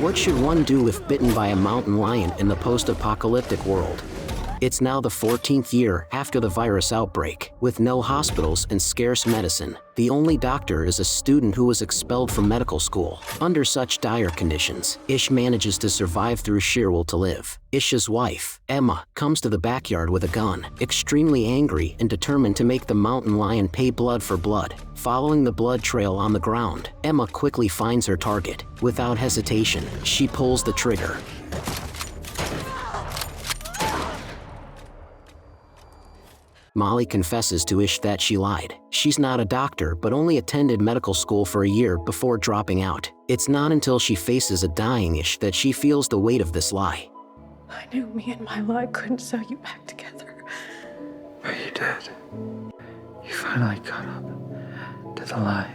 What should one do if bitten by a mountain lion in the post-apocalyptic world? It's now the 14th year after the virus outbreak. With no hospitals and scarce medicine, the only doctor is a student who was expelled from medical school. Under such dire conditions, Ish manages to survive through sheer will to live. Ish's wife, Emma, comes to the backyard with a gun, extremely angry and determined to make the mountain lion pay blood for blood. Following the blood trail on the ground, Emma quickly finds her target. Without hesitation, she pulls the trigger. Molly confesses to Ish that she lied. She's not a doctor, but only attended medical school for a year before dropping out. It's not until she faces a dying Ish that she feels the weight of this lie. I knew me and my lie couldn't sew you back together. But you did. You finally caught up to the lie.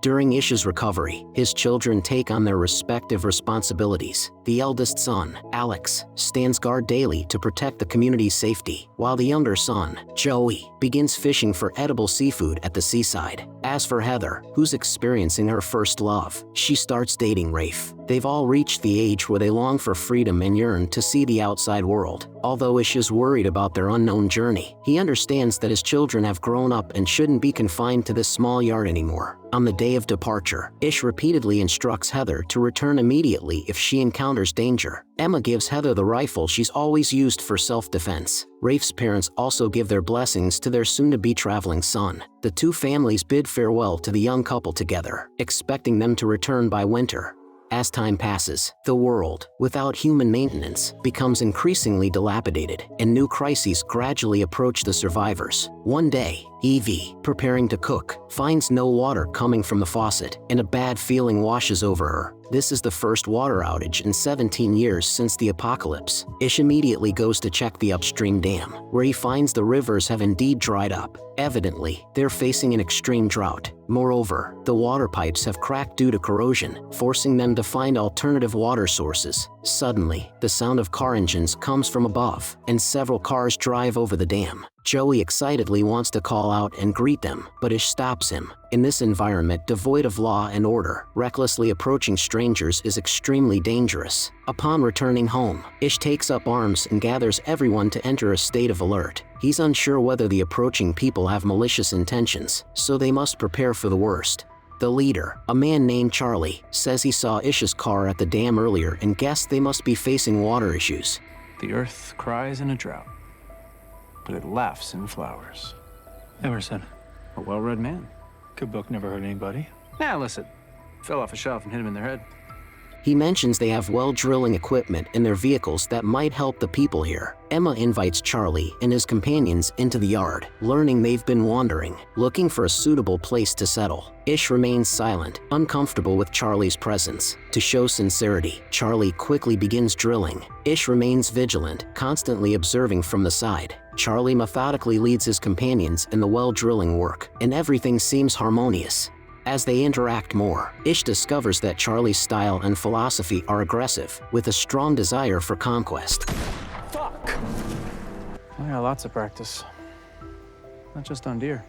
During Ish's recovery, his children take on their respective responsibilities. The eldest son, Alex, stands guard daily to protect the community's safety, while the younger son, Joey, begins fishing for edible seafood at the seaside. As for Heather, who's experiencing her first love, she starts dating Rafe. They've all reached the age where they long for freedom and yearn to see the outside world. Although Ish is worried about their unknown journey, he understands that his children have grown up and shouldn't be confined to this small yard anymore. On the day of departure, Ish repeatedly instructs Heather to return immediately if she encounters danger. Emma gives Heather the rifle she's always used for self-defense. Rafe's parents also give their blessings to their soon-to-be traveling son. The two families bid farewell to the young couple together, expecting them to return by winter. As time passes, the world, without human maintenance, becomes increasingly dilapidated, and new crises gradually approach the survivors. One day, Evie, preparing to cook, finds no water coming from the faucet, and a bad feeling washes over her. This is the first water outage in 17 years since the apocalypse. Ish immediately goes to check the upstream dam, where he finds the rivers have indeed dried up. Evidently, they're facing an extreme drought. Moreover, the water pipes have cracked due to corrosion, forcing them to find alternative water sources. Suddenly, the sound of car engines comes from above, and several cars drive over the dam. Joey excitedly wants to call out and greet them, but Ish stops him. In this environment devoid of law and order, recklessly approaching strangers is extremely dangerous. Upon returning home, Ish takes up arms and gathers everyone to enter a state of alert. He's unsure whether the approaching people have malicious intentions, so they must prepare for the worst. The leader, a man named Charlie, says he saw Ish's car at the dam earlier and guessed they must be facing water issues. The earth cries in a drought, but it laughs in flowers. Emerson. A well-read man. Good book, never hurt anybody. Nah, listen. Fell off a shelf and hit him in their head. He mentions they have well drilling equipment in their vehicles that might help the people here. Emma invites Charlie and his companions into the yard, learning they've been wandering, looking for a suitable place to settle. Ish remains silent, uncomfortable with Charlie's presence. To show sincerity, Charlie quickly begins drilling. Ish remains vigilant, constantly observing from the side. Charlie methodically leads his companions in the well drilling work, and everything seems harmonious. As they interact more, Ish discovers that Charlie's style and philosophy are aggressive, with a strong desire for conquest. Fuck! I got lots of practice. Not just on deer.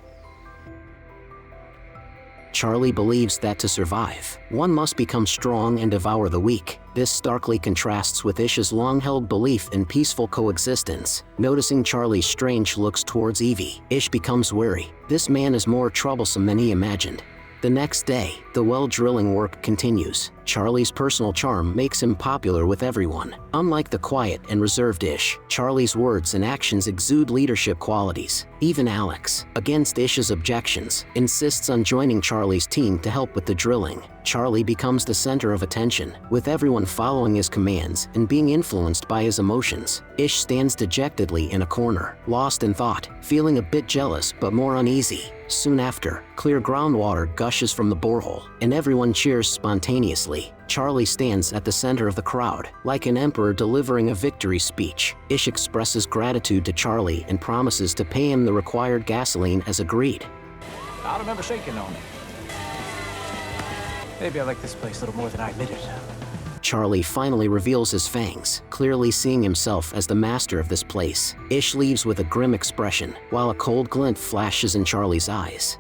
Charlie believes that to survive, one must become strong and devour the weak. This starkly contrasts with Ish's long-held belief in peaceful coexistence. Noticing Charlie's strange looks towards Evie, Ish becomes wary. This man is more troublesome than he imagined. The next day, the well drilling work continues. Charlie's personal charm makes him popular with everyone. Unlike the quiet and reserved Ish, Charlie's words and actions exude leadership qualities. Even Alex, against Ish's objections, insists on joining Charlie's team to help with the drilling. Charlie becomes the center of attention, with everyone following his commands and being influenced by his emotions. Ish stands dejectedly in a corner, lost in thought, feeling a bit jealous but more uneasy. Soon after, clear groundwater gushes from the borehole, and everyone cheers spontaneously. Charlie stands at the center of the crowd, like an emperor delivering a victory speech. Ish expresses gratitude to Charlie and promises to pay him the required gasoline as agreed. I remember shaking on it. Maybe I like this place a little more than I admitted. Charlie finally reveals his fangs, clearly seeing himself as the master of this place. Ish leaves with a grim expression, while a cold glint flashes in Charlie's eyes.